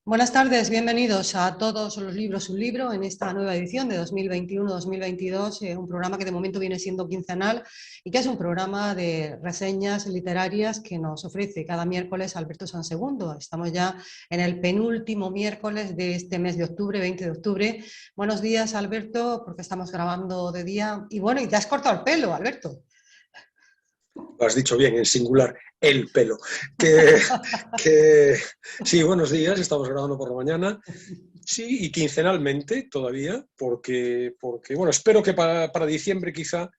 Buenas tardes, bienvenidos a todos los libros un libro en esta nueva edición de 2021-2022, un programa que de momento viene siendo quincenal y que es un programa de reseñas literarias que nos ofrece cada miércoles Alberto Sansegundo. Estamos ya en el penúltimo miércoles de este mes de octubre, 20 de octubre. Buenos días, Alberto, porque estamos grabando de día. Y bueno, y te has cortado el pelo, Alberto. Lo has dicho bien, en singular, el pelo. Sí, buenos días, estamos grabando por la mañana. Sí, y quincenalmente todavía, porque bueno, espero que para diciembre quizá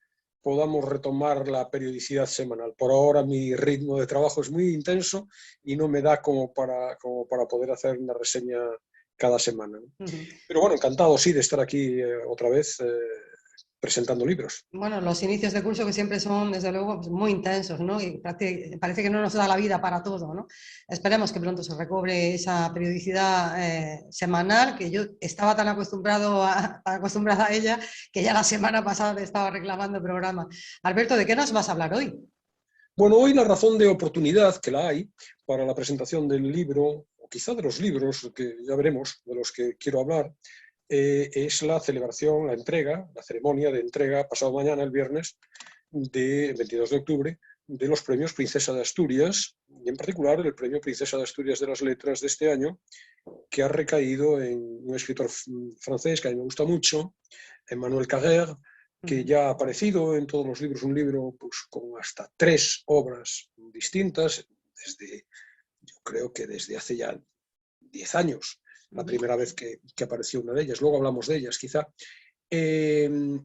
podamos retomar la periodicidad semanal. Por ahora mi ritmo de trabajo es muy intenso y no me da como para poder hacer una reseña cada semana. Pero bueno, encantado, sí, de estar aquí otra vez presentando libros. Bueno, los inicios de curso que siempre son, desde luego, pues muy intensos, ¿no? Y parece que no nos da la vida para todo, ¿no? Esperemos que pronto se recobre esa periodicidad semanal, que yo estaba tan acostumbrada a ella, que ya la semana pasada le estaba reclamando el programa. Alberto, ¿de qué nos vas a hablar hoy? Bueno, hoy la razón de oportunidad que la hay para la presentación del libro, o quizá de los libros, que ya veremos, de los que quiero hablar, es la celebración, la entrega, la ceremonia de entrega pasado mañana, el viernes, de 22 de octubre, de los premios Princesa de Asturias, y en particular el premio Princesa de Asturias de las Letras de este año, que ha recaído en un escritor francés que a mí me gusta mucho, Emmanuel Carrère, que ya ha aparecido en todos los libros, un libro pues, con hasta 3 obras distintas, yo creo que desde hace ya 10 años, la primera vez que apareció una de ellas. Luego hablamos de ellas, quizá. El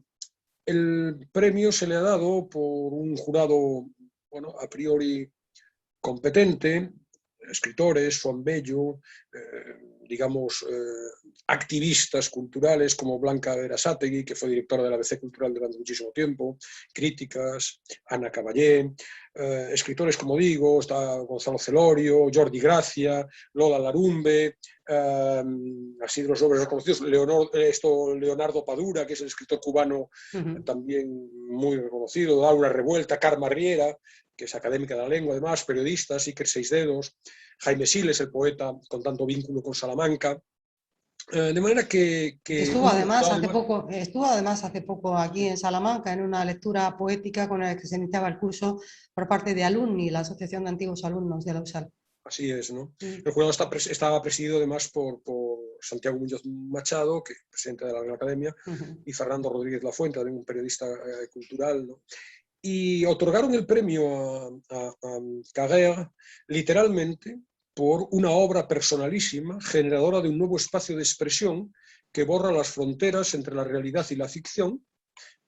premio se le ha dado por un jurado, bueno, a priori competente, escritores, Juan Bello, digamos, activistas culturales como Blanca Berasategui, que fue directora de la ABC Cultural durante muchísimo tiempo, críticas, Ana Caballé, escritores, como digo, está Gonzalo Celorio, Jordi Gracia, Lola Larumbe, así de los nombres reconocidos, Leonardo Padura, que es el escritor cubano también muy reconocido, Laura Revuelta, Carme Riera, que es académica de la lengua, además, periodistas, Iker Seisdedos, Jaime Siles, el poeta con tanto vínculo con Salamanca. De manera que estuvo además hace poco aquí en Salamanca en una lectura poética con la que se iniciaba el curso por parte de Alumni, la Asociación de Antiguos Alumnos de la USAL. Así es, ¿no? El jurado estaba presidido además por Santiago Muñoz Machado, que es presidente de la Real Academia, y Fernando Rodríguez Lafuente, también un periodista cultural, ¿no? Y otorgaron el premio a Carrère literalmente por una obra personalísima, generadora de un nuevo espacio de expresión que borra las fronteras entre la realidad y la ficción.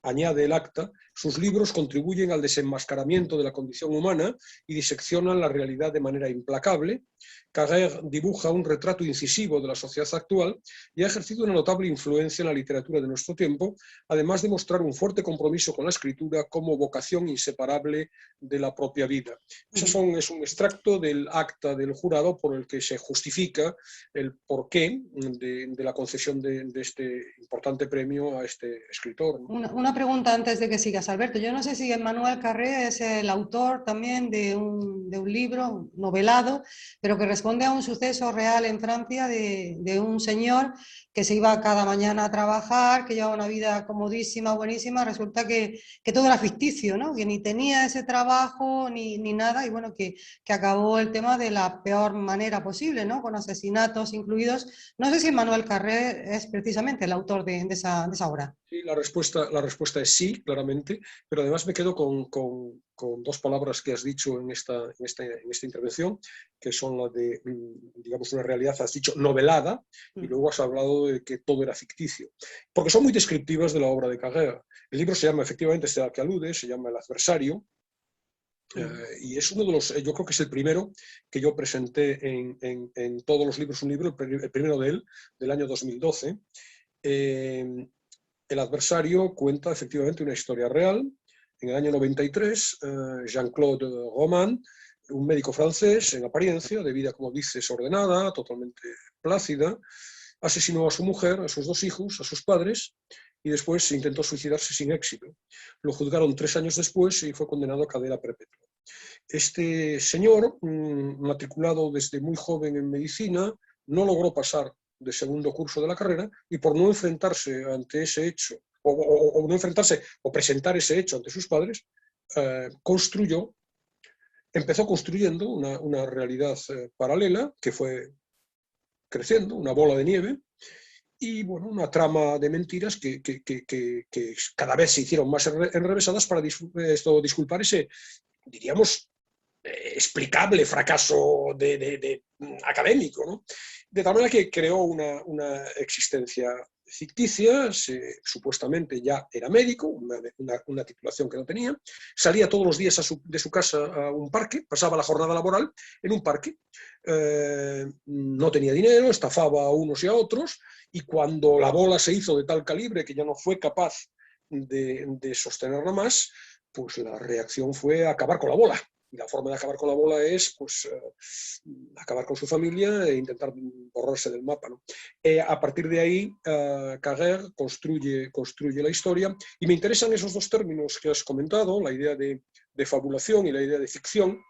Añade el acta, sus libros contribuyen al desenmascaramiento de la condición humana y diseccionan la realidad de manera implacable. Carrère dibuja un retrato incisivo de la sociedad actual y ha ejercido una notable influencia en la literatura de nuestro tiempo, además de mostrar un fuerte compromiso con la escritura como vocación inseparable de la propia vida. Es un extracto del acta del jurado por el que se justifica el porqué de la concesión de este importante premio a este escritor, ¿no? Una pregunta antes de que sigas, Alberto. Yo no sé si Emmanuel Carrère es el autor también de un libro novelado, pero que responde a un suceso real en Francia de un señor que se iba cada mañana a trabajar, que llevaba una vida comodísima, buenísima. Resulta que todo era ficticio, ¿no? Que ni tenía ese trabajo ni nada, y bueno, que acabó el tema de la peor manera posible, ¿no? Con asesinatos incluidos. No sé si Emmanuel Carrère es precisamente el autor de esa obra. Sí, la respuesta es sí, claramente, pero además me quedo con 2 palabras que has dicho en esta intervención, que son las de, digamos, una realidad, has dicho novelada, y luego has hablado de que todo era ficticio, porque son muy descriptivas de la obra de Carrère. El libro se llama, efectivamente, este al que alude, se llama El adversario, y es uno de los, yo creo que es el primero que yo presenté en todos los libros, un libro, el primero de él, del año 2012. El adversario cuenta efectivamente una historia real. En el año 93, Jean-Claude Roman, un médico francés en apariencia, de vida, como dice, desordenada, totalmente plácida, asesinó a su mujer, a sus 2 hijos, a sus padres, y después intentó suicidarse sin éxito. Lo juzgaron 3 años después y fue condenado a cadena perpetua. Este señor, matriculado desde muy joven en medicina, no logró pasar de segundo curso de la carrera y por no enfrentarse ante ese hecho, o no enfrentarse o presentar ese hecho ante sus padres, empezó construyendo una realidad paralela que fue creciendo, una bola de nieve, y bueno, una trama de mentiras que cada vez se hicieron más enrevesadas para disculpar ese, diríamos, explicable fracaso académico, ¿no? De tal manera que creó una existencia ficticia, supuestamente ya era médico, una titulación que no tenía, salía todos los días de su casa a un parque, pasaba la jornada laboral en un parque, no tenía dinero, estafaba a unos y a otros, y cuando la bola se hizo de tal calibre que ya no fue capaz de sostenerla más, pues la reacción fue acabar con la bola. Y la forma de acabar con la bola es pues, acabar con su familia e intentar borrarse del mapa, ¿no? A partir de ahí, Carrère construye la historia, y me interesan esos dos términos que has comentado, la idea de fabulación y la idea de ficción,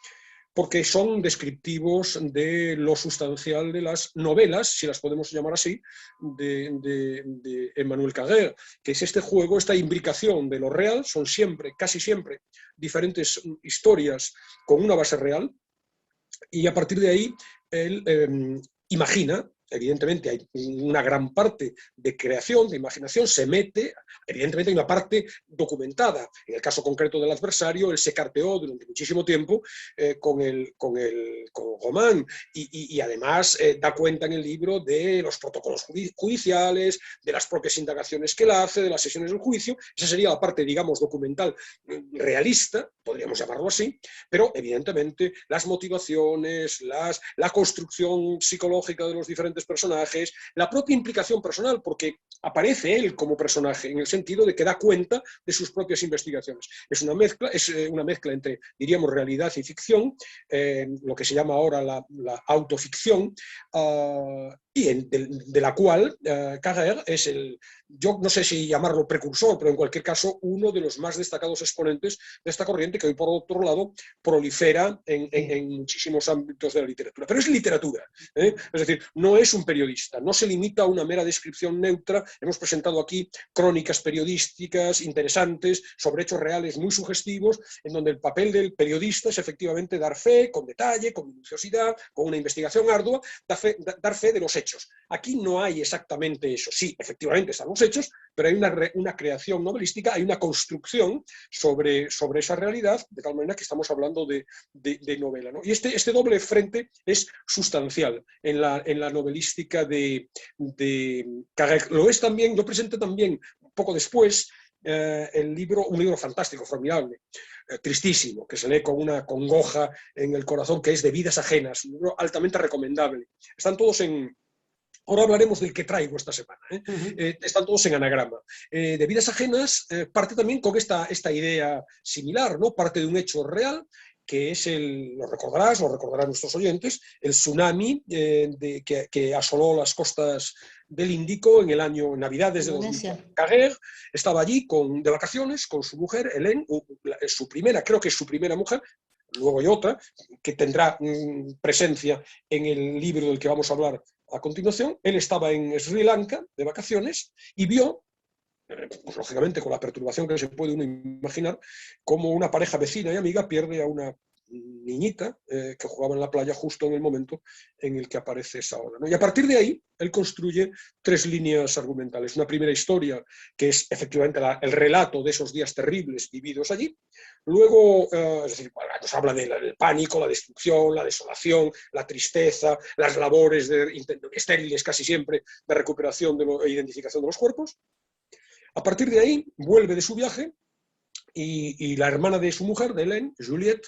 porque son descriptivos de lo sustancial de las novelas, si las podemos llamar así, de Emmanuel Carrère, que es este juego, esta imbricación de lo real, son siempre, casi siempre, diferentes historias con una base real, y a partir de ahí él imagina. Evidentemente hay una gran parte de creación, de imaginación, se mete, evidentemente hay una parte documentada. En el caso concreto del adversario, él se carteó durante muchísimo tiempo con Roman, y además da cuenta en el libro de los protocolos judiciales, de las propias indagaciones que él hace, de las sesiones del juicio. Esa sería la parte, digamos, documental realista, podríamos llamarlo así, pero evidentemente las motivaciones, la construcción psicológica de los diferentes personajes, la propia implicación personal, porque aparece él como personaje, en el sentido de que da cuenta de sus propias investigaciones. Es una mezcla entre, diríamos, realidad y ficción, lo que se llama ahora la autoficción, y de la cual Carrère es yo no sé si llamarlo precursor, pero en cualquier caso uno de los más destacados exponentes de esta corriente, que hoy por otro lado prolifera en muchísimos ámbitos de la literatura. Pero es literatura, ¿eh? Es decir, no es un periodista, no se limita a una mera descripción neutra. Hemos presentado aquí crónicas periodísticas interesantes sobre hechos reales muy sugestivos, en donde el papel del periodista es efectivamente dar fe, con detalle, con minuciosidad, con una investigación ardua, dar fe de los hechos. Aquí no hay exactamente eso. Sí, efectivamente están los hechos, pero hay una creación novelística, hay una construcción sobre esa realidad, de tal manera que estamos hablando de novela, ¿no? Y este doble frente es sustancial en la novelística de Carrère. Lo es también, lo presenté también un poco después, un libro fantástico, formidable, tristísimo, que se lee con una congoja en el corazón, que es De vidas ajenas, un libro altamente recomendable. Están todos ahora hablaremos del que traigo esta semana, están todos en anagrama. De vidas ajenas parte también con esta idea similar, ¿no? Parte de un hecho real, que es lo recordarán nuestros oyentes, el tsunami que asoló las costas del Índico en Navidades de 2004. Carrère estaba allí de vacaciones con su mujer, Hélène, creo que es su primera mujer. Luego hay otra que tendrá presencia en el libro del que vamos a hablar a continuación. Él estaba en Sri Lanka de vacaciones y vio, pues, lógicamente con la perturbación que se puede uno imaginar, como una pareja vecina y amiga pierde a una niñita que jugaba en la playa justo en el momento en el que aparece esa ola, ¿no? Y a partir de ahí él construye 3 líneas argumentales. Una primera historia que es efectivamente el relato de esos días terribles vividos allí. Luego, es decir, nos habla del pánico, la destrucción, la desolación, la tristeza, las labores estériles casi siempre de recuperación e identificación de los cuerpos. A partir de ahí vuelve de su viaje y la hermana de su mujer, de Hélène, Juliette,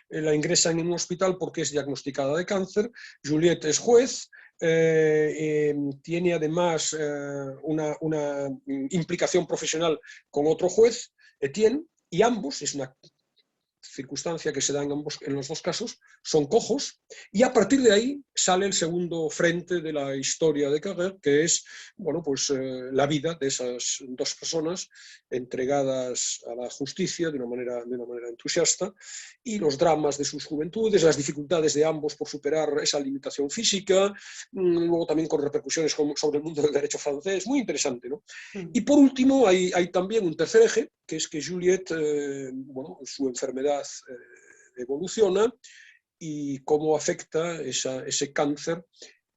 la ingresa en un hospital porque es diagnosticada de cáncer. Juliette es juez, tiene además una implicación profesional con otro juez, Etienne, y ambos, es una circunstancia que se da en los dos casos, son cojos, y a partir de ahí sale el segundo frente de la historia de Carrère, que es, bueno, pues la vida de esas dos personas entregadas a la justicia de una manera entusiasta, y los dramas de sus juventudes, las dificultades de ambos por superar esa limitación física, luego también con repercusiones sobre el mundo del derecho francés, muy interesante, ¿no? Y por último hay también un tercer eje, que es que Juliette, bueno, su enfermedad evoluciona y cómo afecta ese cáncer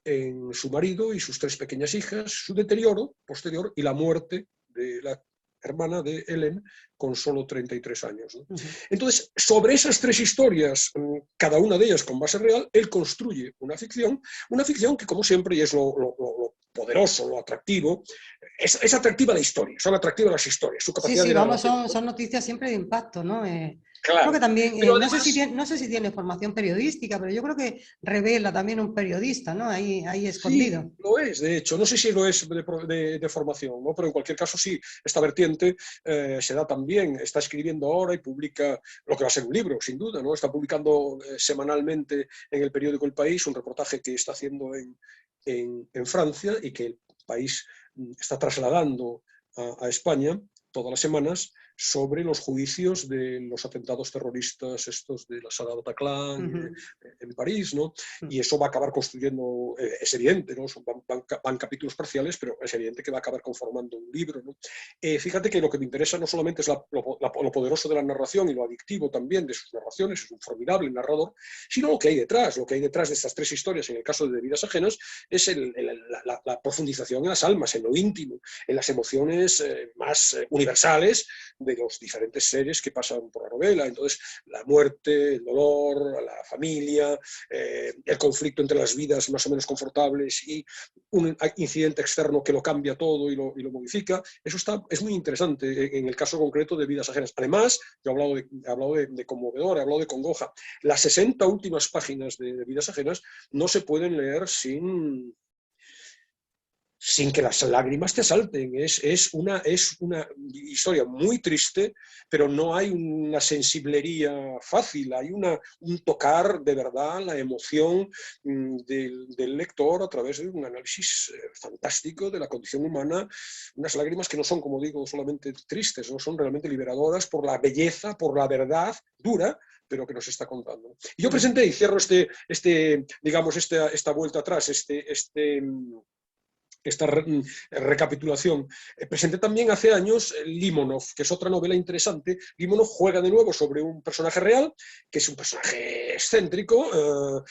en su marido y sus 3 pequeñas hijas, su deterioro posterior y la muerte de la hermana de Hélène con solo 33 años, ¿no? Entonces, sobre esas 3 historias, cada una de ellas con base real, él construye una ficción que, como siempre, y es lo poderoso, lo atractivo, es atractiva la historia, son atractivas las historias, su capacidad de vamos, narración. son noticias siempre de impacto, ¿no? Creo Claro, que también, pero no además, sé si tiene formación periodística, pero yo creo que revela también un periodista, ¿no? Ahí sí, escondido. lo es, de hecho. No sé si lo es de formación, ¿no? Pero en cualquier caso sí, esta vertiente se da también. Está escribiendo ahora y publica lo que va a ser un libro, sin duda, ¿no? Está publicando semanalmente en el periódico El País un reportaje que está haciendo en Francia y que el país está trasladando a España todas las semanas sobre los juicios de los atentados terroristas estos de la sala Bataclan en París, ¿no? Y eso va a acabar construyendo, es evidente, ¿no? Van capítulos parciales, pero es evidente que va a acabar conformando un libro, ¿no? Fíjate que lo que me interesa no solamente es lo poderoso de la narración y lo adictivo también de sus narraciones, es un formidable narrador, sino lo que hay detrás. Lo que hay detrás de estas 3 historias, en el caso de Vidas ajenas, es la profundización en las almas, en lo íntimo, en las emociones más universales de los diferentes seres que pasan por la novela. Entonces, la muerte, el dolor, la familia, el conflicto entre las vidas más o menos confortables y un incidente externo que lo cambia todo y lo modifica. Eso es muy interesante en el caso concreto de Vidas ajenas. Además, yo he hablado de conmovedor, he hablado de congoja. Las 60 últimas páginas de Vidas ajenas no se pueden leer sin que las lágrimas te asalten. Es una historia muy triste, pero no hay una sensiblería fácil, hay un tocar de verdad la emoción del lector a través de un análisis fantástico de la condición humana, unas lágrimas que no son, como digo, solamente tristes, no son realmente liberadoras por la belleza, por la verdad dura, pero que nos está contando. Y yo presenté, y cierro esta vuelta atrás, esta recapitulación. Presenté también hace años Limonov, que es otra novela interesante. Limonov juega de nuevo sobre un personaje real, que es un personaje excéntrico,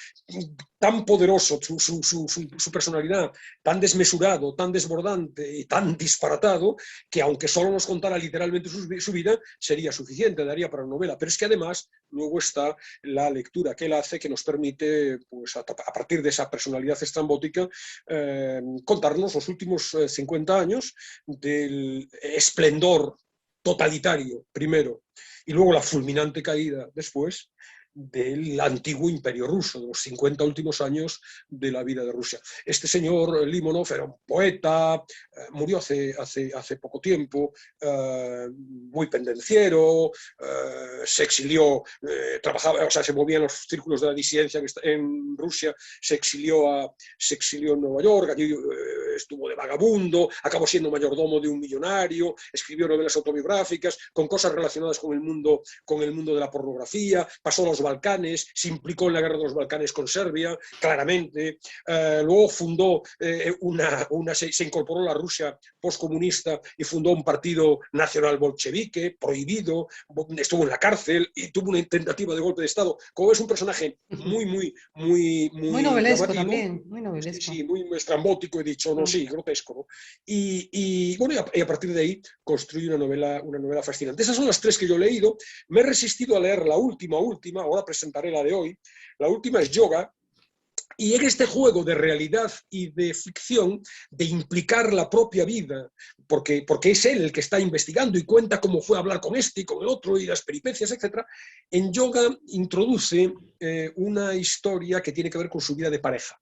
tan poderoso, su personalidad, tan desmesurado, tan desbordante y tan disparatado, que aunque solo nos contara literalmente su vida, sería suficiente, daría para una novela. Pero es que además luego está la lectura que él hace, que nos permite, pues, a partir de esa personalidad estrambótica, contarnos los últimos 50 años del esplendor totalitario primero y luego la fulminante caída después del antiguo imperio ruso, de los 50 últimos años de la vida de Rusia. Este señor Limonov era un poeta, murió hace poco tiempo, muy pendenciero, se exilió, trabajaba, o sea, se movía en los círculos de la disidencia en Rusia, se exilió en Nueva York, allí estuvo de vagabundo, acabó siendo mayordomo de un millonario, escribió novelas autobiográficas con cosas relacionadas con el mundo de la pornografía, pasó a los Balcanes, se implicó en la guerra de los Balcanes con Serbia, claramente. Luego fundó se incorporó a la Rusia postcomunista y fundó un partido nacional bolchevique, prohibido, estuvo en la cárcel y tuvo una tentativa de golpe de Estado. Como es un personaje muy novelesco llamativo, también, muy novelesco. sí, muy estrambótico, he dicho, no, sí, grotesco, ¿no? Y a partir de ahí construye una novela fascinante. Esas son las 3 que yo he leído. Me he resistido a leer la última, ahora presentaré la de hoy. La última es Yoga, y en este juego de realidad y de ficción, de implicar la propia vida, porque es él el que está investigando y cuenta cómo fue a hablar con este y con el otro y las peripecias, etc., en Yoga introduce una historia que tiene que ver con su vida de pareja.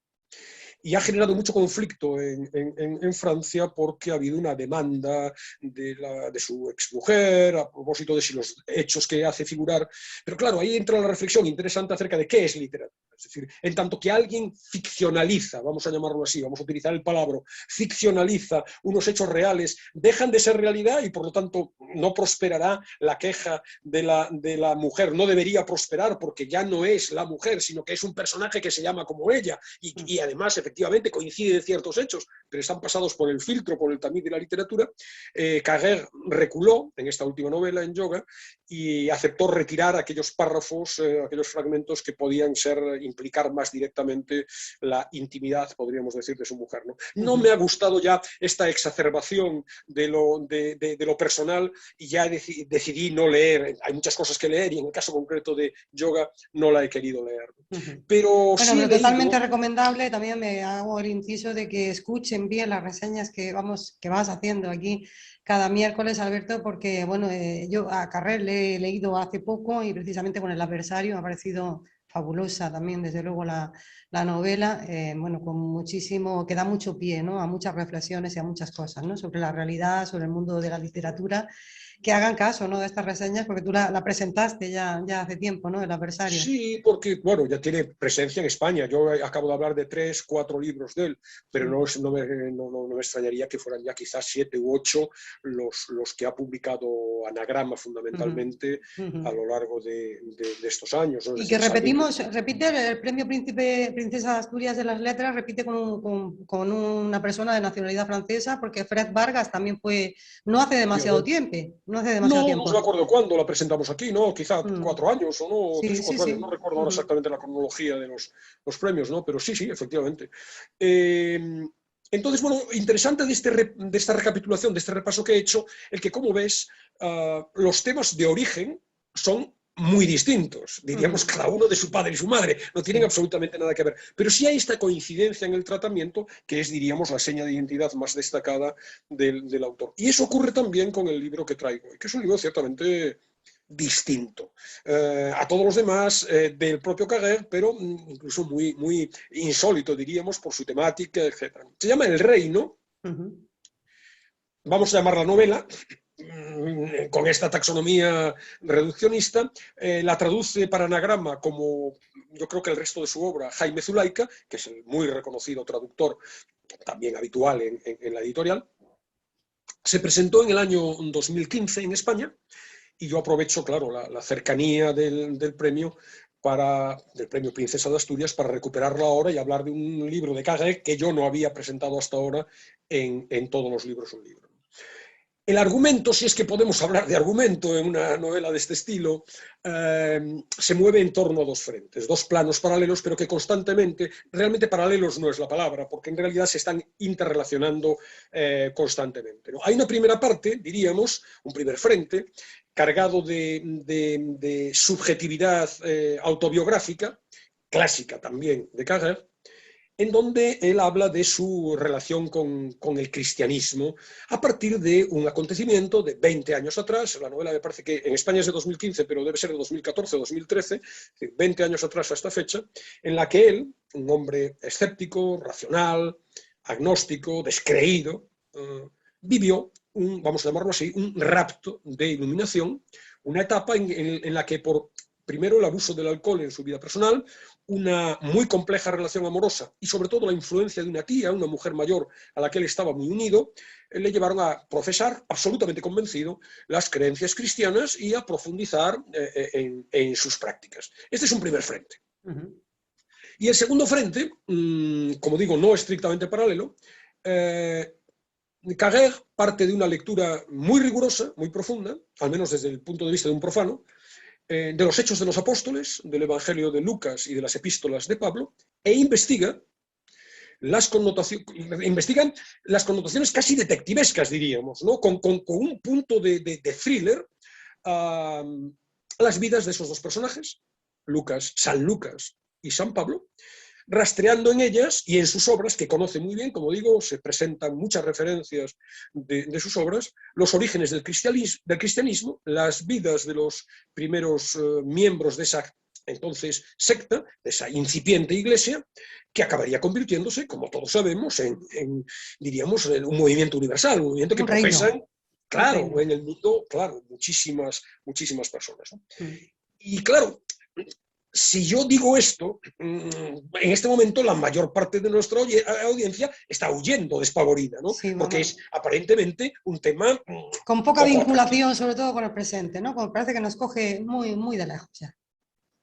y ha generado mucho conflicto en Francia porque ha habido una demanda de su exmujer a propósito de si los hechos que hace figurar. Pero claro, ahí entra la reflexión interesante acerca de qué es literatura. Es decir, en tanto que alguien ficcionaliza, vamos a llamarlo así, vamos a utilizar el palabra, ficcionaliza unos hechos reales, dejan de ser realidad y por lo tanto no prosperará la queja de la mujer. No debería prosperar porque ya no es la mujer, sino que es un personaje que se llama como ella y además efectivamente coincide en ciertos hechos, pero están pasados por el filtro, por el tamiz de la literatura. Carrère reculó en esta última novela, en Yoga, y aceptó retirar aquellos párrafos, aquellos fragmentos que podían implicar más directamente la intimidad, podríamos decir, de su mujer. No me ha gustado ya esta exacerbación de lo personal y ya decidí no leer. Hay muchas cosas que leer y en el caso concreto de Yoga no la he querido leer. Pero bueno, sí pero totalmente recomendable. También me hago el inciso de que escuchen bien las reseñas que vas haciendo aquí cada miércoles, Alberto, porque bueno, yo a Carrère le he leído hace poco y precisamente con El adversario me ha parecido fabulosa también, desde luego, la novela, bueno, con muchísimo, que da mucho pie, ¿no?, a muchas reflexiones y a muchas cosas, ¿no?, sobre la realidad, sobre el mundo de la literatura, que hagan caso, ¿no?, de estas reseñas, porque tú la presentaste ya hace tiempo, ¿no?, El adversario. Sí, porque, bueno, ya tiene presencia en España. Yo acabo de hablar de 3, 4 libros de él, pero no me extrañaría que fueran ya quizás 7 u 8 los que ha publicado Anagrama fundamentalmente a lo largo de estos años, ¿no? Y que repite el premio Princesa de Asturias de las Letras, repite con una persona de nacionalidad francesa, porque Fred Vargas también fue, no hace demasiado tiempo. No se me acuerdo cuándo la presentamos aquí, ¿no? Quizá 4 años o no, 3 o 4 años, no recuerdo ahora exactamente la cronología de los premios, ¿no? Pero sí, efectivamente. Entonces, bueno, interesante de esta recapitulación, de este repaso que he hecho, el que, como ves, los temas de origen son muy distintos, diríamos cada uno de su padre y su madre, no tienen absolutamente nada que ver, pero sí hay esta coincidencia en el tratamiento que es, diríamos, la seña de identidad más destacada del autor. Y eso ocurre también con el libro que traigo, que es un libro ciertamente distinto a todos los demás del propio Carrère, pero incluso muy insólito, diríamos, por su temática, etc. Se llama El Reino, vamos a llamarla novela, con esta taxonomía reduccionista, la traduce para Anagrama, como yo creo que el resto de su obra, Jaime Zulaika, que es el muy reconocido traductor, también habitual en la editorial. Se presentó en el año 2015 en España, y yo aprovecho, claro, la cercanía del premio Princesa de Asturias para recuperarlo ahora y hablar de un libro de Carrère que yo no había presentado hasta ahora en todos los libros un libro. El argumento, si es que podemos hablar de argumento en una novela de este estilo, se mueve en torno a 2 frentes, 2 planos paralelos, pero que constantemente, realmente paralelos no es la palabra, porque en realidad se están interrelacionando constantemente, ¿no? Hay una primera parte, diríamos, un primer frente, cargado de subjetividad autobiográfica, clásica también de Carrère, en donde él habla de su relación con el cristianismo a partir de un acontecimiento de 20 años atrás. La novela me parece que en España es de 2015, pero debe ser de 2014 o 2013, 20 años atrás a esta fecha, en la que él, un hombre escéptico, racional, agnóstico, descreído, vivió, vamos a llamarlo así, un rapto de iluminación, una etapa en la que por primero el abuso del alcohol en su vida personal, una muy compleja relación amorosa y sobre todo la influencia de una tía, una mujer mayor a la que él estaba muy unido, le llevaron a profesar, absolutamente convencido, las creencias cristianas y a profundizar en sus prácticas. Este es un primer frente. Y el segundo frente, como digo, no estrictamente paralelo, Carrère parte de una lectura muy rigurosa, muy profunda, al menos desde el punto de vista de un profano, de los Hechos de los Apóstoles, del Evangelio de Lucas y de las Epístolas de Pablo, e investigan las connotaciones casi detectivescas, diríamos, ¿no? con un punto de thriller a las vidas de esos 2 personajes, San Lucas y San Pablo, rastreando en ellas y en sus obras, que conoce muy bien, como digo, se presentan muchas referencias de sus obras, los orígenes del cristianismo, las vidas de los primeros miembros de esa entonces secta, de esa incipiente iglesia, que acabaría convirtiéndose, como todos sabemos, diríamos, en un movimiento universal, un movimiento que profesan, claro, en el mundo, claro, muchísimas personas, ¿no? Y claro, si yo digo esto, en este momento la mayor parte de nuestra audiencia está huyendo despavorida, ¿no? Sí, porque es aparentemente un tema... con poca vinculación, sobre todo con el presente, ¿no? Como parece que nos coge muy, muy de lejos ya.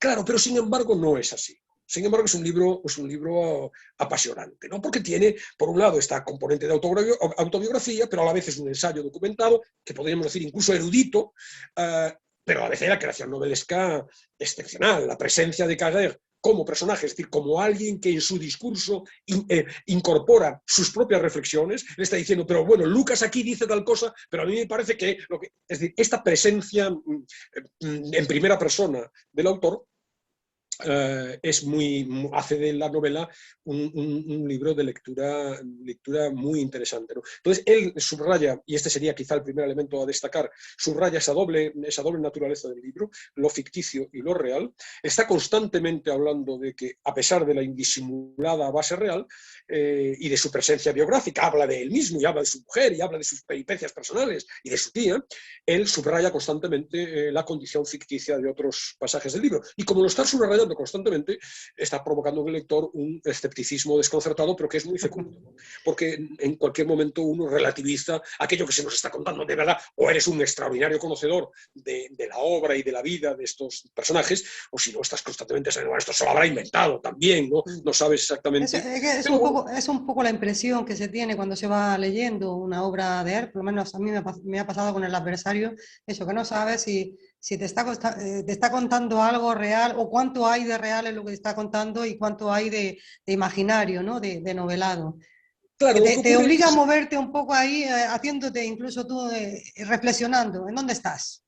Claro, pero sin embargo no es así. Sin embargo, es un libro apasionante, ¿no? Porque tiene, por un lado, esta componente de autobiografía, pero a la vez es un ensayo documentado, que podríamos decir incluso erudito, pero a la vez la creación novelesca excepcional. La presencia de Carrère como personaje, es decir, como alguien que en su discurso incorpora sus propias reflexiones, le está diciendo, pero bueno, Lucas aquí dice tal cosa, pero a mí me parece que... Es decir, esta presencia en primera persona del autor hace de la novela un libro de lectura muy interesante, ¿no? Entonces él subraya, y este sería quizá el primer elemento a destacar, subraya esa doble naturaleza del libro, lo ficticio y lo real. Está constantemente hablando de que, a pesar de la indisimulada base real y de su presencia biográfica, habla de él mismo y habla de su mujer y habla de sus peripecias personales y de su tía. Él subraya constantemente la condición ficticia de otros pasajes del libro, y como lo está subrayando constantemente, está provocando en el lector un escepticismo desconcertado, pero que es muy fecundo, ¿no? Porque en cualquier momento uno relativiza aquello que se nos está contando de verdad, o eres un extraordinario conocedor de la obra y de la vida de estos personajes, o si no, estás constantemente sabiendo, esto se lo habrá inventado también, ¿no? No sabes exactamente. Es un poco la impresión que se tiene cuando se va leyendo una obra de él, por lo menos a mí me ha pasado con El adversario, eso, que no sabes si te está contando algo real o cuánto hay de real en lo que te está contando y cuánto hay de imaginario, ¿no? de novelado. Claro, Que te obliga a moverte un poco ahí, haciéndote incluso tú reflexionando, ¿en dónde estás?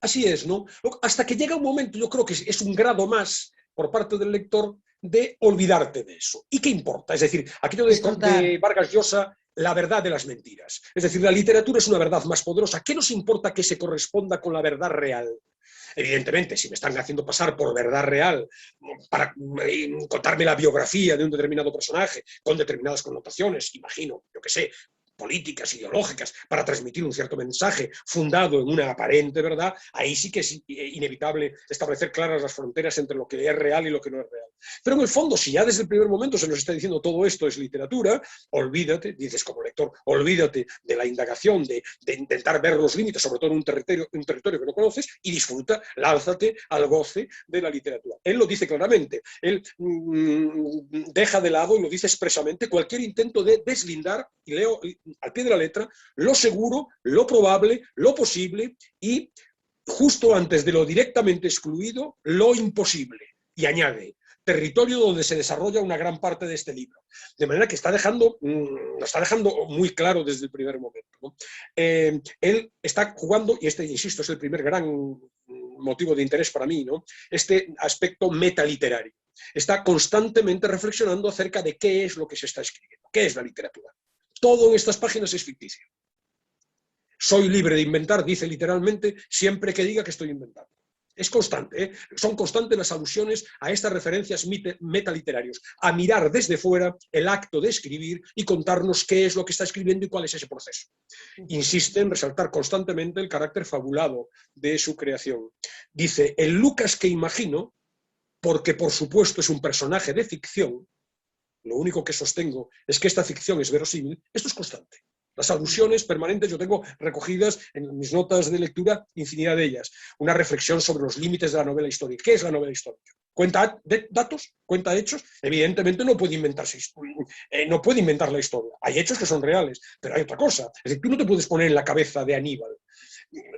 Así es, ¿no? Hasta que llega un momento, yo creo que es un grado más por parte del lector de olvidarte de eso. ¿Y qué importa? Es decir, aquello de Vargas Llosa, la verdad de las mentiras. Es decir, la literatura es una verdad más poderosa. ¿Qué nos importa que se corresponda con la verdad real? Evidentemente, si me están haciendo pasar por verdad real para contarme la biografía de un determinado personaje con determinadas connotaciones, imagino, yo qué sé, políticas, ideológicas, para transmitir un cierto mensaje fundado en una aparente verdad, ahí sí que es inevitable establecer claras las fronteras entre lo que es real y lo que no es real. Pero en el fondo, si ya desde el primer momento se nos está diciendo todo esto es literatura, olvídate, dices como lector, olvídate de la indagación, de intentar ver los límites, sobre todo en un territorio que no conoces, y disfruta, lánzate al goce de la literatura. Él lo dice claramente, él deja de lado y lo dice expresamente cualquier intento de deslindar, y leo al pie de la letra, lo seguro, lo probable, lo posible y, justo antes de lo directamente excluido, lo imposible. Y añade, territorio donde se desarrolla una gran parte de este libro. De manera que lo está dejando muy claro desde el primer momento, ¿no? Él está jugando, y este, insisto, es el primer gran motivo de interés para mí, ¿no? Este aspecto metaliterario. Está constantemente reflexionando acerca de qué es lo que se está escribiendo, qué es la literatura. Todo en estas páginas es ficticio. Soy libre de inventar, dice literalmente, siempre que diga que estoy inventando. Es constante, ¿eh? Son constantes las alusiones a estas referencias metaliterarios, a mirar desde fuera el acto de escribir y contarnos qué es lo que está escribiendo y cuál es ese proceso. Insiste en resaltar constantemente el carácter fabulado de su creación. Dice, el Lucas que imagino, porque por supuesto es un personaje de ficción, lo único que sostengo es que esta ficción es verosímil, esto es constante. Las alusiones permanentes, yo tengo recogidas en mis notas de lectura infinidad de ellas. Una reflexión sobre los límites de la novela histórica. ¿Qué es la novela histórica? ¿Cuenta datos? ¿Cuenta hechos? Evidentemente no puede inventarse, no puede inventar la historia. Hay hechos que son reales, pero hay otra cosa. Es decir, tú no te puedes poner en la cabeza de Aníbal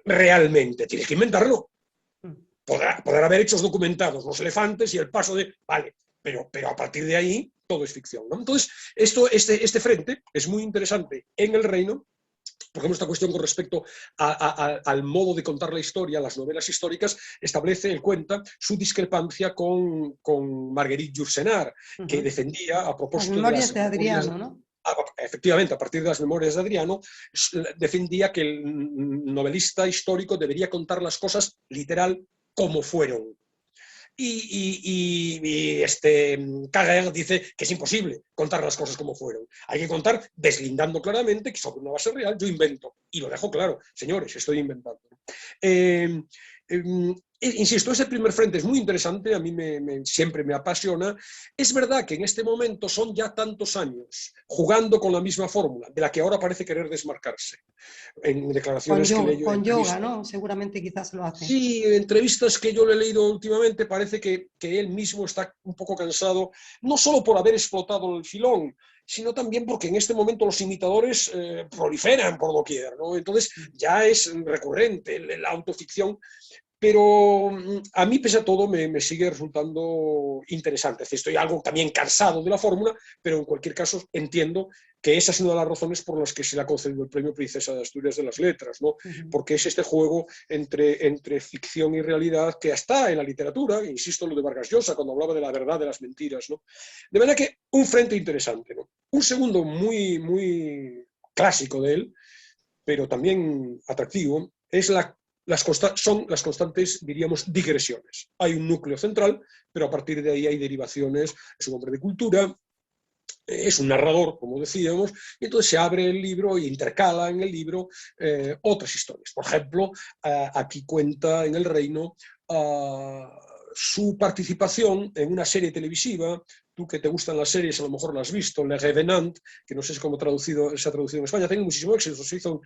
realmente, tienes que inventarlo. Podrá haber hechos documentados, los elefantes y el paso de... Vale, pero a partir de ahí todo es ficción, ¿no? Entonces, este frente es muy interesante en el Reino. Por ejemplo, esta cuestión con respecto al modo de contar la historia, las novelas históricas, él cuenta su discrepancia con Marguerite Yourcenar, que defendía, a propósito las memorias de Adriano, ¿no? Efectivamente, a partir de las memorias de Adriano, defendía que el novelista histórico debería contar las cosas literal como fueron. y Carrère dice que es imposible contar las cosas como fueron. Hay que contar deslindando claramente que sobre una base real yo invento. Y lo dejo claro, señores, estoy inventando. Insisto, ese primer frente es muy interesante, a mí siempre me apasiona. Es verdad que en este momento son ya tantos años jugando con la misma fórmula, de la que ahora parece querer desmarcarse. En declaraciones que leo, con yoga, ¿no? Seguramente quizás lo hace. Sí, entrevistas que yo le he leído últimamente, parece que él mismo está un poco cansado, no solo por haber explotado el filón, sino también porque en este momento los imitadores proliferan por doquier, ¿no? Entonces ya es recurrente la autoficción. Pero a mí, pese a todo, me sigue resultando interesante. Es decir, estoy algo también cansado de la fórmula, pero en cualquier caso entiendo que esa es una de las razones por las que se le ha concedido el premio Princesa de Asturias de las Letras, ¿no? Porque es este juego entre ficción y realidad que está en la literatura, insisto, lo de Vargas Llosa, cuando hablaba de la verdad de las mentiras, ¿no? De manera que un frente interesante, ¿no? Un segundo muy, muy clásico de él, pero también atractivo, es son las constantes, diríamos, digresiones. Hay un núcleo central, pero a partir de ahí hay derivaciones. Es un hombre de cultura, es un narrador, como decíamos, y entonces se abre el libro e intercala en el libro otras historias. Por ejemplo, aquí cuenta en El Reino su participación en una serie televisiva. Tú que te gustan las series, a lo mejor la has visto, Le Revenant, que no sé cómo se ha traducido en España, tiene muchísimo éxito, se hizo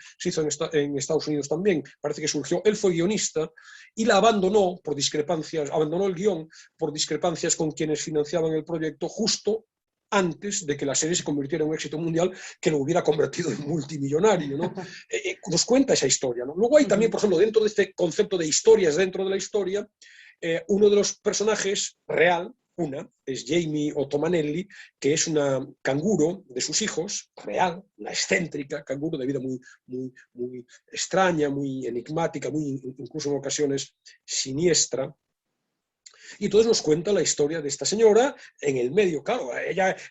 en Estados Unidos también, parece que surgió, él fue guionista y la abandonó por discrepancias, abandonó el guión por discrepancias con quienes financiaban el proyecto justo antes de que la serie se convirtiera en un éxito mundial que lo hubiera convertido en multimillonario, ¿no? Nos cuenta esa historia, ¿no? Luego hay también, por ejemplo, dentro de este concepto de historias dentro de la historia, uno de los personajes real, es Jamie Ottomanelli, que es una canguro de sus hijos, real, una excéntrica canguro de vida muy, muy, muy extraña, muy enigmática, muy, incluso en ocasiones siniestra. Y entonces nos cuenta la historia de esta señora en el medio, claro,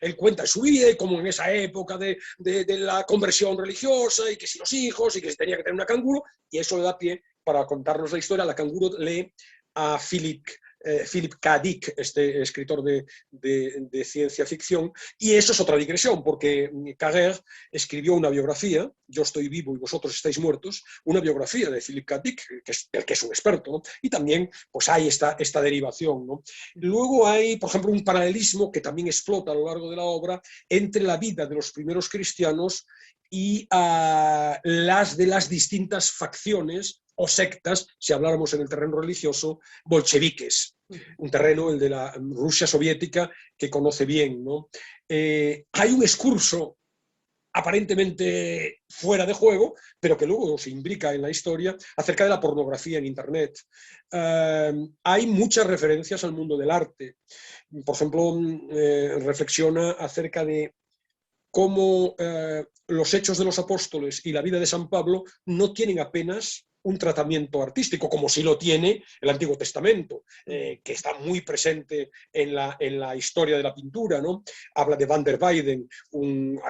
él cuenta su vida y como en esa época de la conversión religiosa y que si los hijos y que si tenía que tener una canguro, y eso le da pie para contarnos la historia. La canguro lee a Philip K. Dick, este escritor de ciencia ficción, y eso es otra digresión, porque Carrère escribió una biografía, Yo estoy vivo y vosotros estáis muertos, una biografía de Philip K. Dick, del que es un experto, ¿no? Y también pues hay esta derivación, ¿no? Luego hay, por ejemplo, un paralelismo que también explota a lo largo de la obra entre la vida de los primeros cristianos y las de las distintas facciones o sectas, si habláramos en el terreno religioso, bolcheviques, un terreno, el de la Rusia soviética, que conoce bien, ¿no? Hay un excurso aparentemente fuera de juego, pero que luego se imbrica en la historia, acerca de la pornografía en Internet. Hay muchas referencias al mundo del arte. Por ejemplo, reflexiona acerca de cómo los hechos de los apóstoles y la vida de San Pablo no tienen apenas un tratamiento artístico, como sí lo tiene el Antiguo Testamento, que está muy presente en la historia de la pintura, ¿no? Habla de Van der Weyden,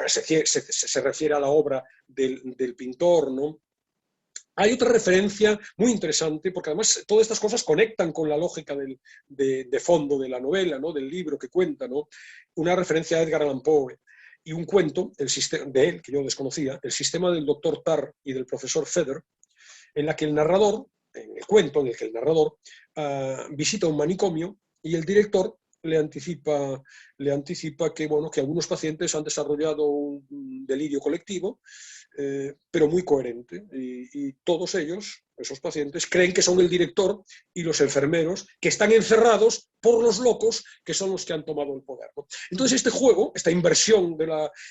se refiere a la obra del pintor, ¿no? Hay otra referencia muy interesante, porque además todas estas cosas conectan con la lógica de fondo de la novela, ¿no? Del libro que cuenta, ¿no? Una referencia a Edgar Allan Poe y un cuento de él, que yo desconocía, El sistema del doctor Tarr y del profesor Feder, en la que el narrador, en el cuento en el que el narrador visita un manicomio y el director le anticipa que, bueno, que algunos pacientes han desarrollado un delirio colectivo, pero muy coherente, y todos ellos, esos pacientes, creen que son el director y los enfermeros que están encerrados por los locos que son los que han tomado el poder, ¿no? Entonces este juego, esta inversión,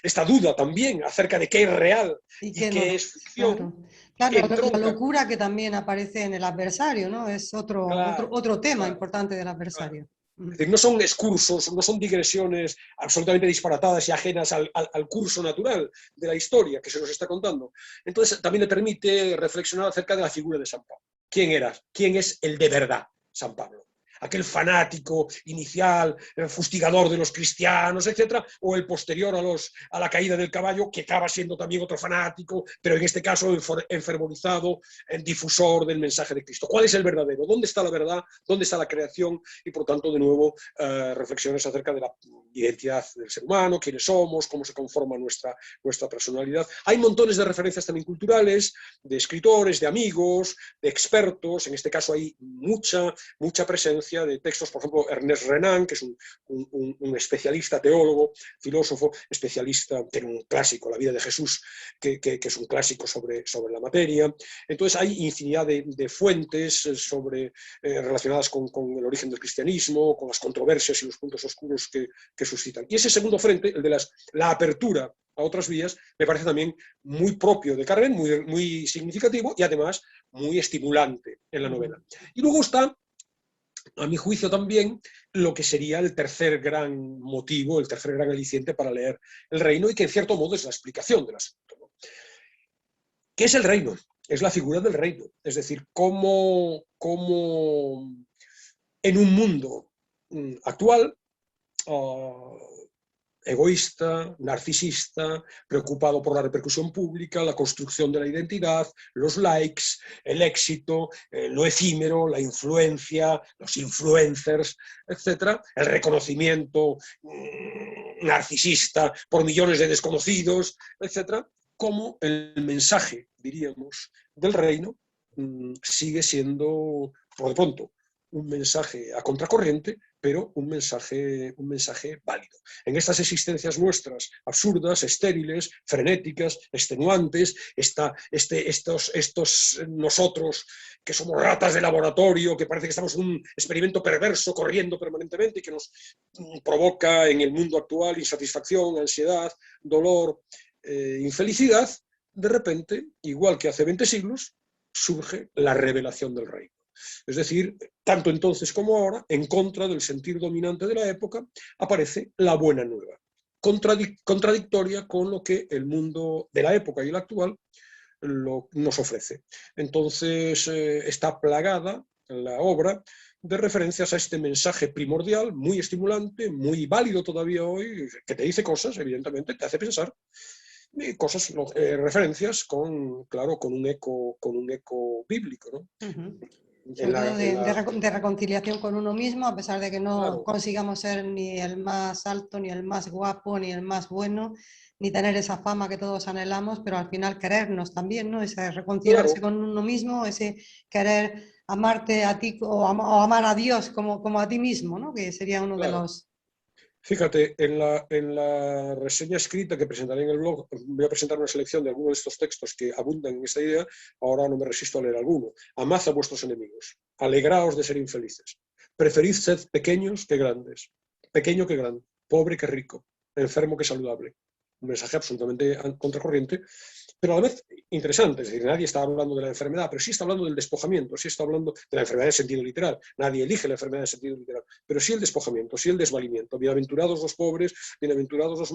esta duda también acerca de qué es real y qué es ficción, claro, la locura que también aparece en el adversario, ¿no? Es otro tema importante del adversario. Es decir, no son excursos, no son digresiones absolutamente disparatadas y ajenas al curso natural de la historia que se nos está contando. Entonces también le permite reflexionar acerca de la figura de San Pablo. ¿Quién era? ¿Quién es el de verdad San Pablo? aquel fanático inicial, el fustigador de los cristianos, etcétera, o el posterior a la caída del caballo, que acaba siendo también otro fanático, pero en este caso enfervorizado, difusor del mensaje de Cristo. ¿Cuál es el verdadero? ¿Dónde está la verdad? ¿Dónde está la creación? Y por tanto, de nuevo, reflexiones acerca de la identidad del ser humano, quiénes somos, cómo se conforma nuestra personalidad. Hay montones de referencias también culturales, de escritores, de amigos, de expertos. En este caso hay mucha presencia de textos, por ejemplo, Ernest Renan, que es un especialista, teólogo, filósofo, especialista, tiene un clásico, La vida de Jesús, que es un clásico sobre la materia. Entonces hay infinidad de fuentes relacionadas con el origen del cristianismo, con las controversias y los puntos oscuros que suscitan. Y ese segundo frente, el de la apertura a otras vías, me parece también muy propio de Carren, muy significativo y además muy estimulante en la novela. Y luego está, a mi juicio también, lo que sería el tercer gran motivo, el tercer gran aliciente para leer El Reino, y que en cierto modo es la explicación del asunto, ¿no? ¿Qué es el reino? Es la figura del reino, es decir, cómo en un mundo actual, egoísta, narcisista, preocupado por la repercusión pública, la construcción de la identidad, los likes, el éxito, lo efímero, la influencia, los influencers, etc., el reconocimiento narcisista por millones de desconocidos, etc., como el mensaje, diríamos, del reino sigue siendo, por de pronto, un mensaje a contracorriente, pero un mensaje válido. En estas existencias nuestras absurdas, estériles, frenéticas, extenuantes, estos nosotros que somos ratas de laboratorio, que parece que estamos en un experimento perverso corriendo permanentemente y que nos provoca en el mundo actual insatisfacción, ansiedad, dolor, infelicidad, de repente, igual que hace 20 siglos, surge la revelación del reino. Es decir, tanto entonces como ahora, en contra del sentir dominante de la época, aparece la buena nueva, contradictoria con lo que el mundo de la época y el actual nos ofrece. Entonces está plagada la obra de referencias a este mensaje primordial, muy estimulante, muy válido todavía hoy, que te dice cosas, evidentemente, te hace pensar, cosas, referencias con un eco bíblico, ¿no? Sobre todo de reconciliación con uno mismo, a pesar de que no claro, consigamos ser ni el más alto, ni el más guapo, ni el más bueno, ni tener esa fama que todos anhelamos, pero al final querernos también, ¿no? Ese reconciliarse con uno mismo, ese querer amarte a ti o amar a Dios como a ti mismo, ¿no? Que sería uno de los... Fíjate, en la reseña escrita que presentaré en el blog, voy a presentar una selección de algunos de estos textos que abundan en esta idea. Ahora no me resisto a leer alguno. Amad a vuestros enemigos, alegraos de ser infelices, preferid ser pequeños que grandes, pequeño que grande, pobre que rico, enfermo que saludable. Un mensaje absolutamente contracorriente, pero a la vez interesante. Es decir, nadie está hablando de la enfermedad, pero sí está hablando del despojamiento, sí está hablando de la enfermedad en sentido literal. Nadie elige la enfermedad en sentido literal, pero sí el despojamiento, sí el desvalimiento. Bienaventurados los pobres, bienaventurados los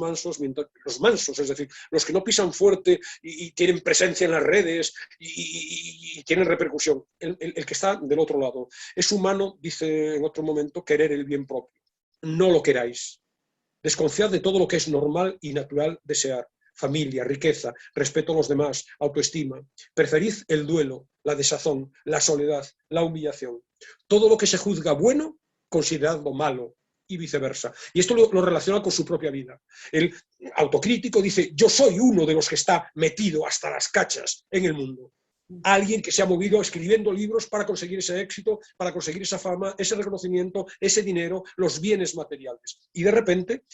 mansos, es decir, los que no pisan fuerte y tienen presencia en las redes y tienen repercusión. El que está del otro lado. Es humano, dice en otro momento, querer el bien propio. No lo queráis. Desconfiad de todo lo que es normal y natural desear. Familia, riqueza, respeto a los demás, autoestima. Preferid el duelo, la desazón, la soledad, la humillación. Todo lo que se juzga bueno, consideradlo malo, y viceversa. Y esto lo relaciona con su propia vida. El autocrítico dice, yo soy uno de los que está metido hasta las cachas en el mundo. Alguien que se ha movido escribiendo libros para conseguir ese éxito, para conseguir esa fama, ese reconocimiento, ese dinero, los bienes materiales. Y de repente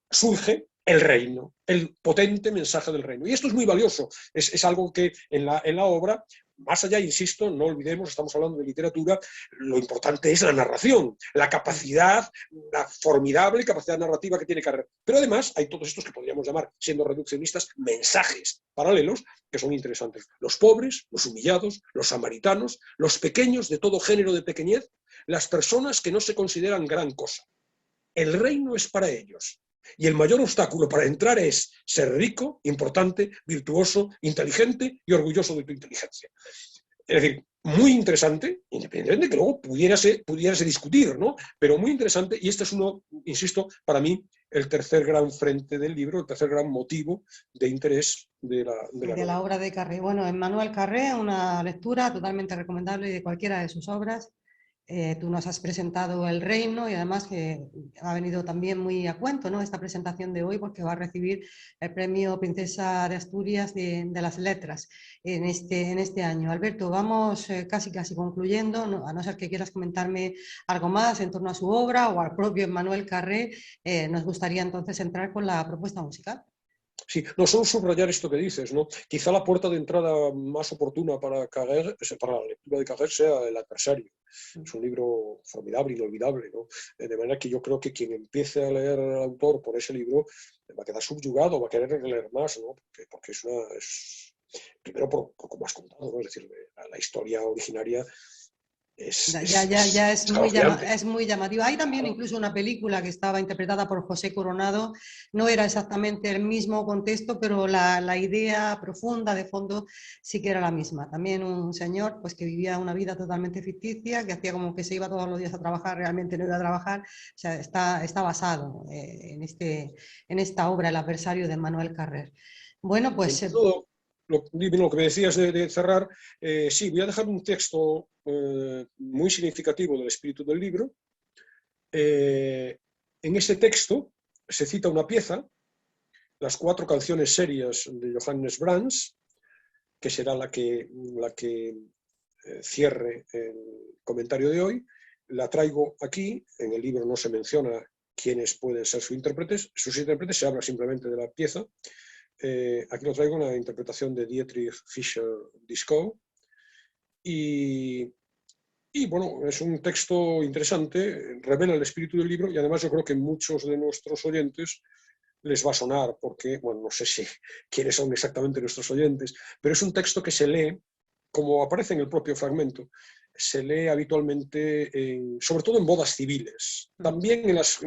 surge el reino, el potente mensaje del reino. Y esto es muy valioso, es algo que en la obra, más allá, insisto, no olvidemos, estamos hablando de literatura, lo importante es la narración, la capacidad, la formidable capacidad narrativa que tiene Carrer. Pero además hay todos estos que podríamos llamar, siendo reduccionistas, mensajes paralelos que son interesantes. Los pobres, los humillados, los samaritanos, los pequeños de todo género de pequeñez, las personas que no se consideran gran cosa. El reino es para ellos. Y el mayor obstáculo para entrar es ser rico, importante, virtuoso, inteligente y orgulloso de tu inteligencia. Es decir, muy interesante, independientemente de que luego pudiérase discutir, ¿no? Pero muy interesante, y este es uno, insisto, para mí, el tercer gran frente del libro, el tercer gran motivo de interés de la obra de Carré. Bueno, Emmanuel Carré, una lectura totalmente recomendable de cualquiera de sus obras. Tú nos has presentado El Reino y además que ha venido también muy a cuento, ¿no?, esta presentación de hoy, porque va a recibir el premio Princesa de Asturias de las Letras en este año. Alberto, vamos casi concluyendo, a no ser que quieras comentarme algo más en torno a su obra o al propio Emmanuel Carré, nos gustaría entonces entrar con la propuesta musical. Sí, no solo subrayar esto que dices, ¿no? Quizá la puerta de entrada más oportuna para la lectura de Carré sea El adversario. Es un libro formidable, inolvidable, ¿no? De manera que yo creo que quien empiece a leer al autor por ese libro va a quedar subyugado, va a querer leer más, ¿no? Porque primero por como has contado, ¿no? Es decir, la historia originaria Ya es muy llamativa. Hay también claro. incluso una película que estaba interpretada por José Coronado, no era exactamente el mismo contexto, pero la idea profunda de fondo sí que era la misma. También un señor pues, que vivía una vida totalmente ficticia, que hacía como que se iba todos los días a trabajar, realmente no iba a trabajar. O sea, está basado en esta obra, El adversario de Manuel Carrer. Bueno, pues... Lo que me decías de cerrar, sí, voy a dejar un texto muy significativo del espíritu del libro. En ese texto se cita una pieza, las 4 canciones serias de Johannes Brahms, que será la que cierre el comentario de hoy. La traigo aquí, en el libro no se menciona quiénes pueden ser sus intérpretes, se habla simplemente de la pieza. Aquí lo traigo en la interpretación de Dietrich Fischer-Dieskau y bueno, es un texto interesante, revela el espíritu del libro y además yo creo que muchos de nuestros oyentes les va a sonar porque, bueno, no sé quiénes son exactamente nuestros oyentes, pero es un texto que se lee, como aparece en el propio fragmento, se lee habitualmente, sobre todo en bodas civiles, también en las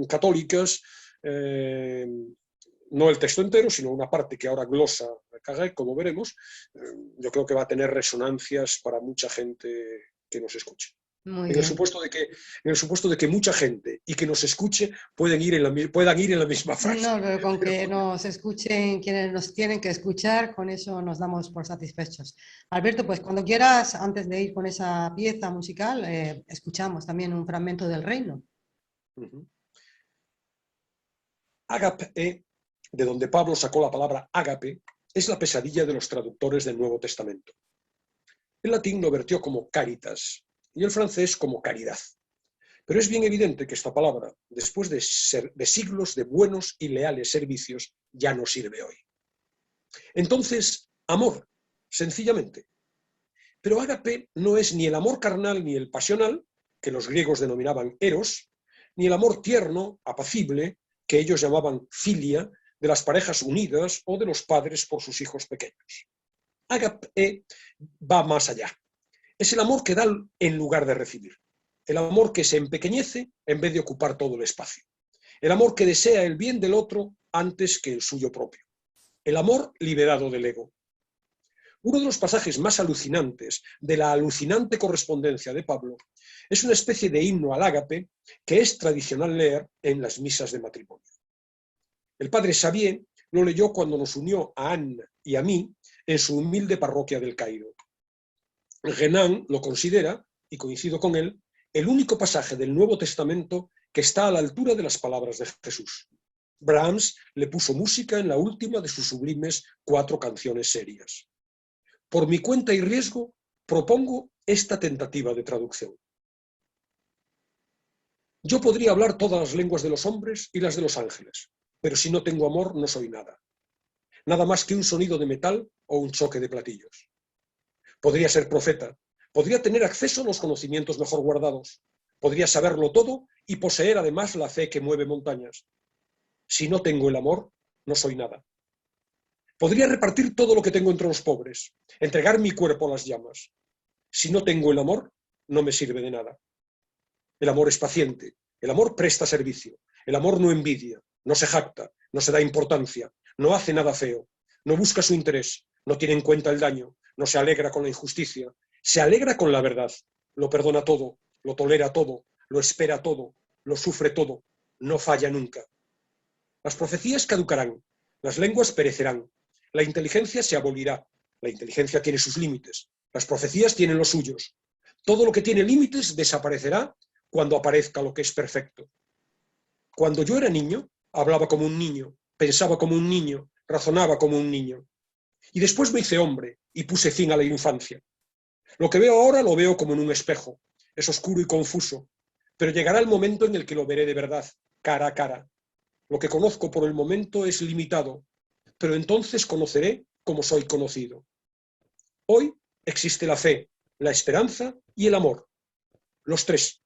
católicas, no el texto entero, sino una parte que ahora glosa Carré, como veremos. Yo creo que va a tener resonancias para mucha gente que nos escuche. En el supuesto de que mucha gente y que nos escuche puedan ir en la misma frase. No, pero con que nos escuchen quienes nos tienen que escuchar, con eso nos damos por satisfechos. Alberto, pues cuando quieras, antes de ir con esa pieza musical, escuchamos también un fragmento del Reino. Ágape, de donde Pablo sacó la palabra ágape, es la pesadilla de los traductores del Nuevo Testamento. El latín lo vertió como caritas y el francés como caridad. Pero es bien evidente que esta palabra, después de siglos de buenos y leales servicios, ya no sirve hoy. Entonces, amor, sencillamente. Pero ágape no es ni el amor carnal ni el pasional, que los griegos denominaban eros, ni el amor tierno, apacible, que ellos llamaban filia, de las parejas unidas o de los padres por sus hijos pequeños. Ágape va más allá. Es el amor que da en lugar de recibir. El amor que se empequeñece en vez de ocupar todo el espacio. El amor que desea el bien del otro antes que el suyo propio. El amor liberado del ego. Uno de los pasajes más alucinantes de la alucinante correspondencia de Pablo es una especie de himno al ágape que es tradicional leer en las misas de matrimonio. El padre Xavier lo leyó cuando nos unió a Anne y a mí en su humilde parroquia del Cairo. Renan lo considera, y coincido con él, el único pasaje del Nuevo Testamento que está a la altura de las palabras de Jesús. Brahms le puso música en la última de sus sublimes 4 canciones serias. Por mi cuenta y riesgo, propongo esta tentativa de traducción. Yo podría hablar todas las lenguas de los hombres y las de los ángeles, pero si no tengo amor no soy nada. Nada más que un sonido de metal o un choque de platillos. Podría ser profeta, podría tener acceso a los conocimientos mejor guardados, podría saberlo todo y poseer además la fe que mueve montañas. Si no tengo el amor, no soy nada. Podría repartir todo lo que tengo entre los pobres, entregar mi cuerpo a las llamas. Si no tengo el amor, no me sirve de nada. El amor es paciente, el amor presta servicio, el amor no envidia, no se jacta, no se da importancia, no hace nada feo, no busca su interés, no tiene en cuenta el daño, no se alegra con la injusticia, se alegra con la verdad. Lo perdona todo, lo tolera todo, lo espera todo, lo sufre todo, no falla nunca. Las profecías caducarán, las lenguas perecerán, la inteligencia se abolirá. La inteligencia tiene sus límites, las profecías tienen los suyos. Todo lo que tiene límites desaparecerá cuando aparezca lo que es perfecto. Cuando yo era niño, hablaba como un niño, pensaba como un niño, razonaba como un niño. Y después me hice hombre y puse fin a la infancia. Lo que veo ahora lo veo como en un espejo. Es oscuro y confuso, pero llegará el momento en el que lo veré de verdad, cara a cara. Lo que conozco por el momento es limitado, pero entonces conoceré como soy conocido. Hoy existe la fe, la esperanza y el amor. Los tres.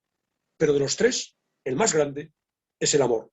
Pero de los tres, el más grande es el amor.